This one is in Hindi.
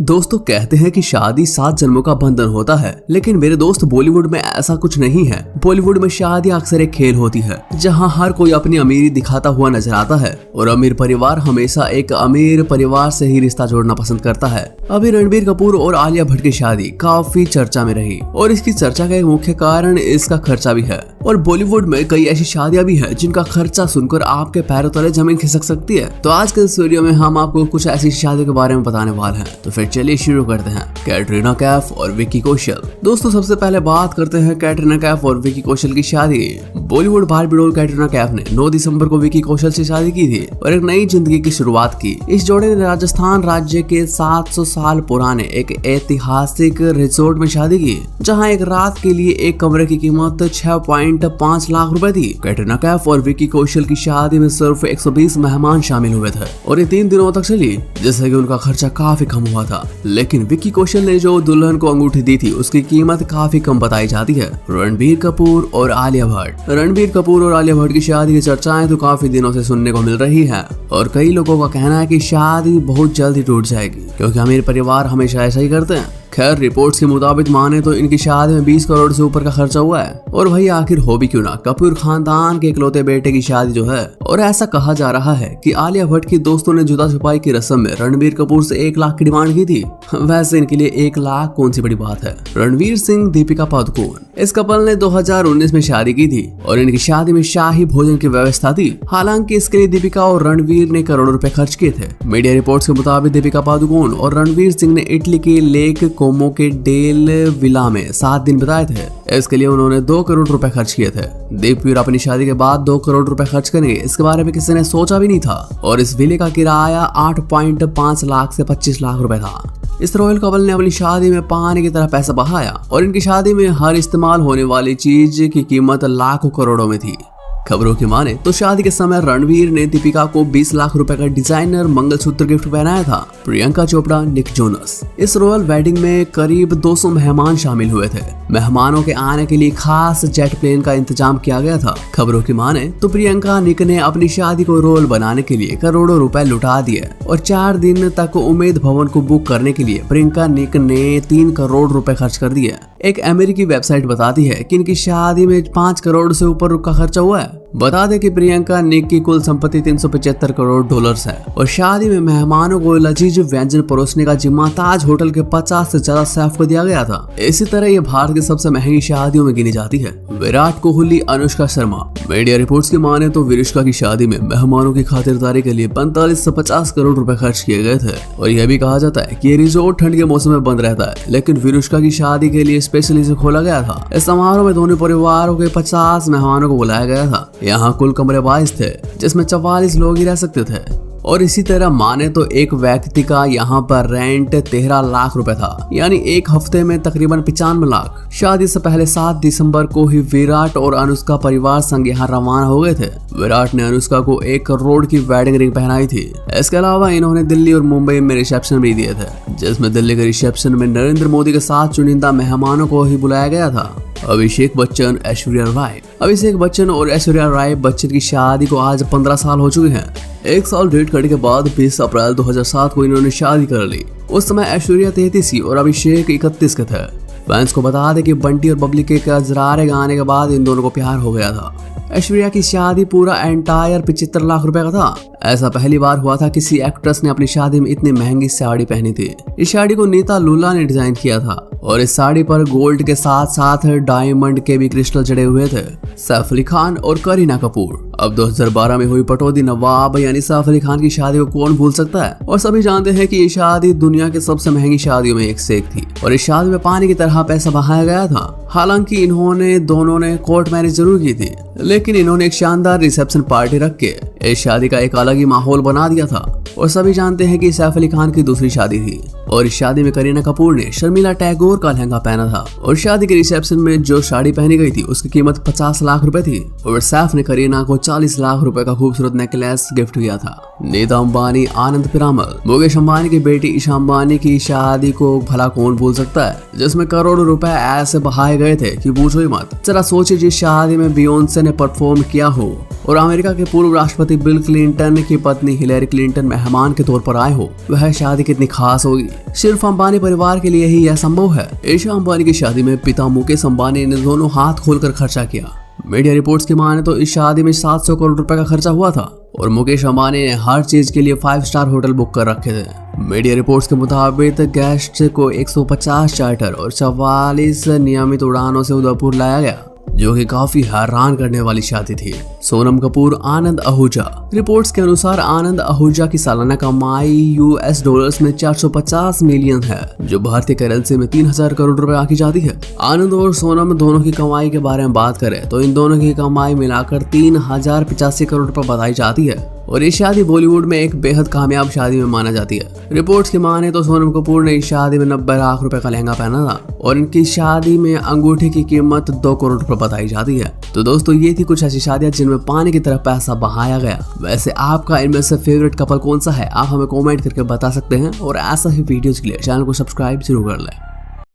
दोस्तों कहते हैं कि शादी 7 जन्मों का बंधन होता है, लेकिन मेरे दोस्त बॉलीवुड में ऐसा कुछ नहीं है। बॉलीवुड में शादी अक्सर एक खेल होती है जहां हर कोई अपनी अमीरी दिखाता हुआ नजर आता है और अमीर परिवार हमेशा एक अमीर परिवार से ही रिश्ता जोड़ना पसंद करता है। अभी रणबीर कपूर और आलिया भट्ट की शादी काफी चर्चा में रही और इसकी चर्चा का एक मुख्य कारण इसका खर्चा भी है। और बॉलीवुड में कई ऐसी शादियां भी है जिनका खर्चा सुनकर आपके पैरों तले जमीन खिसक सकती है। तो आज के इस वीडियो में हम आपको कुछ ऐसी शादियों के बारे में बताने वाले हैं। तो फिर चलिए शुरू करते हैं। कैटरीना कैफ और विकी कौशल। दोस्तों सबसे पहले बात करते हैं कैटरीना कैफ और विकी कौशल की शादी। बॉलीवुड बार्बी डॉल कैटरीना कैफ ने 9 दिसंबर को विकी कौशल से शादी की थी और एक नई जिंदगी की शुरुआत की। इस जोड़े ने राजस्थान राज्य के 700 साल पुराने एक ऐतिहासिक रिजॉर्ट में शादी की, जहां एक रात के लिए एक कमरे की कीमत 6.5 लाख रुपए थी। कैटरीना कैफ और विकी कौशल की शादी में सिर्फ 120 मेहमान शामिल हुए थे और ये 3 दिनों तक चली, जिससे कि उनका खर्चा काफी कम हुआ था। लेकिन विकी कौशल ने जो दुल्हन को अंगूठी दी थी उसकी कीमत काफी कम बताई जाती है। रणबीर कपूर और आलिया भट्ट। रणबीर कपूर और आलिया भट्ट की शादी की चर्चाएं तो काफी दिनों से सुनने को मिल रही है और कई लोगों का कहना है कि शादी बहुत जल्द ही टूट जाएगी, क्योंकि अमीर परिवार हमेशा ऐसा ही करते हैं। खैर रिपोर्ट्स के मुताबिक माने तो इनकी शादी में 20 करोड़ से ऊपर का खर्चा हुआ है। और भाई आखिर हो भी क्यों ना, कपूर खानदान के इकलौते बेटे की शादी जो है। और ऐसा कहा जा रहा है कि आलिया भट्ट की दोस्तों ने जुदा छुपाई की रस्म में रणबीर कपूर से 1 लाख की डिमांड की थी। वैसे इनके लिए 1 लाख कौन सी बड़ी बात है। रणवीर सिंह दीपिका पादुकोण। इस कपल ने 2019 में शादी की थी और इनकी शादी में शाही भोजन की व्यवस्था थी। हालांकि इसके लिए दीपिका और रणवीर ने करोड़ों रुपए खर्च किए थे। मीडिया रिपोर्ट्स के मुताबिक दीपिका पादुकोण और रणवीर सिंह ने इटली के लेक कोमो के डेल विला में 7 दिन बिताए थे। इसके लिए उन्होंने 2 करोड़ रुपए खर्च किए थे। दीपिका अपनी शादी के बाद 2 करोड़ रुपए खर्च करेंगे, इसके बारे में किसी ने सोचा भी नहीं था। और इस विले का किराया 8.5 लाख से 25 लाख रुपए था। इस रॉयल कपल ने अपनी शादी में पानी की तरह पैसा बहाया और इनकी शादी में हर इस्तेमाल होने वाली चीज की कीमत लाखों करोड़ों में थी। खबरों की माने तो शादी के समय रणवीर ने दीपिका को 20 लाख रुपए का डिजाइनर मंगलसूत्र गिफ्ट पहनाया था। Priyanka Chopra, Nick Jonas. इस रॉयल वेडिंग में करीब 200 मेहमान शामिल हुए थे। मेहमानों के आने के लिए खास जेट प्लेन का इंतजाम किया गया था। खबरों की माने तो प्रियंका निक ने अपनी शादी को रॉयल बनाने के लिए करोड़ों रुपए लुटा दिए और 4 दिन तक उम्मेद भवन को बुक करने के लिए प्रियंका निक ने 3 करोड़ रुपए खर्च कर दिए। एक अमेरिकी वेबसाइट बताती है कि इनकी शादी में 5 करोड़ से ऊपर का खर्चा हुआ है। बता दें कि प्रियंका निक की कुल संपत्ति 375 करोड़ डॉलर्स है और शादी में मेहमानों को लजीज व्यंजन परोसने का जिम्मा ताज होटल के 50 से ज्यादा शेफ को दिया गया था। इसी तरह ये भारत की सबसे महंगी शादियों में गिनी जाती है। विराट कोहली, अनुष्का शर्मा। मीडिया रिपोर्ट्स की माने तो विरुष्का की शादी में मेहमानों की खातिरदारी के लिए 45 से 50 करोड़ रुपए खर्च किए गए थे और यह भी कहा जाता है कि ये रिजॉर्ट ठंड के मौसम में बंद रहता है, लेकिन विरुष्का की शादी के लिए स्पेशली इसे खोला गया था। इस समारोह में दोनों परिवारों के 50 मेहमानों को बुलाया गया था। यहाँ कुल कमरे 22 थे, जिसमें 44 लोग ही रह सकते थे। और इसी तरह माने तो एक व्यक्ति का यहाँ पर रेंट 13 लाख रुपए था, यानी एक हफ्ते में तकरीबन 95 लाख। शादी से पहले 7 दिसंबर को ही विराट और अनुष्का परिवार संग यहाँ रवाना हो गए थे। विराट ने अनुष्का को 1 करोड़ की वेडिंग रिंग पहनाई थी। इसके अलावा इन्होंने दिल्ली और मुंबई में रिसेप्शन भी दिए थे, जिसमें दिल्ली के रिसेप्शन में नरेंद्र मोदी के साथ चुनिंदा मेहमानों को ही बुलाया गया था। अभिषेक बच्चन, ऐश्वर्या राय। अभिषेक बच्चन और ऐश्वर्या राय बच्चन की शादी को आज 15 साल हो चुके हैं। 1 साल डेट करने के बाद 20 अप्रैल 2007 को इन्होंने शादी कर ली। उस समय ऐश्वर्या 33 की और अभिषेक 31 के थे। फैंस को बता दें कि बंटी और बबली के गजरारे गाने के बाद इन दोनों को प्यार हो गया था। ऐश्वर्या की शादी पूरा एंटायर 75 लाख रुपए का था। ऐसा पहली बार हुआ था किसी एक्ट्रेस ने अपनी शादी में इतनी महंगी साड़ी पहनी थी। इस साड़ी को नीता लुल्ला ने डिजाइन किया था और इस साड़ी पर गोल्ड के साथ साथ डायमंड के भी क्रिस्टल जड़े हुए थे। सैफ अली खान और करीना कपूर। अब 2012 में हुई पटौदी नवाब यानी सैफ अली खान की शादी को कौन भूल सकता है। और सभी जानते हैं कि ये शादी दुनिया की सबसे महंगी शादियों में एक से एक थी और इस शादी में पानी की तरह पैसा बहाया गया था। हालांकि इन्होंने दोनों ने कोर्ट मैरिज जरूर की थी, लेकिन इन्होंने एक शानदार रिसेप्शन पार्टी रख के इस शादी का एक अलग ही माहौल बना दिया था। और सभी जानते हैं कि सैफ अली खान की दूसरी शादी थी और इस शादी में करीना कपूर ने शर्मिला टैगोर का लहंगा पहना था और शादी के रिसेप्शन में जो साड़ी पहनी गई थी उसकी कीमत 50 लाख रुपए थी और सैफ ने करीना को 40 लाख रुपए का खूबसूरत नेकलेस गिफ्ट किया था। नीता अंबानी आनंद पिरामल। मुकेश अंबानी की बेटी ईशा अंबानी की शादी को भला कौन भूल सकता है, जिसमें करोड़ों रुपए ऐसे बहाए गए थे कि पूछो ही मत। जरा सोचिए, जिस शादी में बियोंसे ने परफॉर्म किया हो और अमेरिका के पूर्व राष्ट्रपति बिल क्लिंटन की पत्नी हिलेरी क्लिंटन मेहमान के तौर पर आए हो, वह शादी कितनी खास होगी। सिर्फ अंबानी परिवार के लिए ही यह संभव है। ईशा अंबानी की शादी में पिता मुकेश अंबानी ने दोनों हाथ खोलकर खर्चा किया। मीडिया रिपोर्ट्स की माने तो इस शादी में 700 करोड़ रुपए का खर्चा हुआ था और मुकेश अंबानी ने हर चीज के लिए 5 स्टार होटल बुक कर रखे थे। मीडिया रिपोर्ट्स के मुताबिक गेस्ट को 150 चार्टर और 44 नियमित उड़ानों से उदयपुर लाया गया, जो कि काफी हैरान करने वाली शादी थी। सोनम कपूर आनंद आहूजा। रिपोर्ट्स के अनुसार आनंद आहूजा की सालाना कमाई US डॉलर्स में 450 मिलियन है, जो भारतीय करेंसी में 3000 करोड़ रुपए आकी जाती है। आनंद और सोनम दोनों की कमाई के बारे में बात करें तो इन दोनों की कमाई मिलाकर 3085 करोड़ रुपए बताई जाती है और ये शादी बॉलीवुड में एक बेहद कामयाब शादी में माना जाती है। रिपोर्ट्स की माने तो सोनम कपूर ने इस शादी में 90 लाख रुपए का लहंगा पहना था और इनकी शादी में अंगूठी की कीमत 2 करोड़ रुपए बताई जाती है। तो दोस्तों, ये थी कुछ ऐसी शादियां जिनमें पानी की तरह पैसा बहाया गया। वैसे आपका इनमें से फेवरेट कपल कौन सा है, आप हमें कमेंट करके बता सकते हैं और ऐसा ही वीडियोस के लिए चैनल को सब्सक्राइब जरूर कर लें।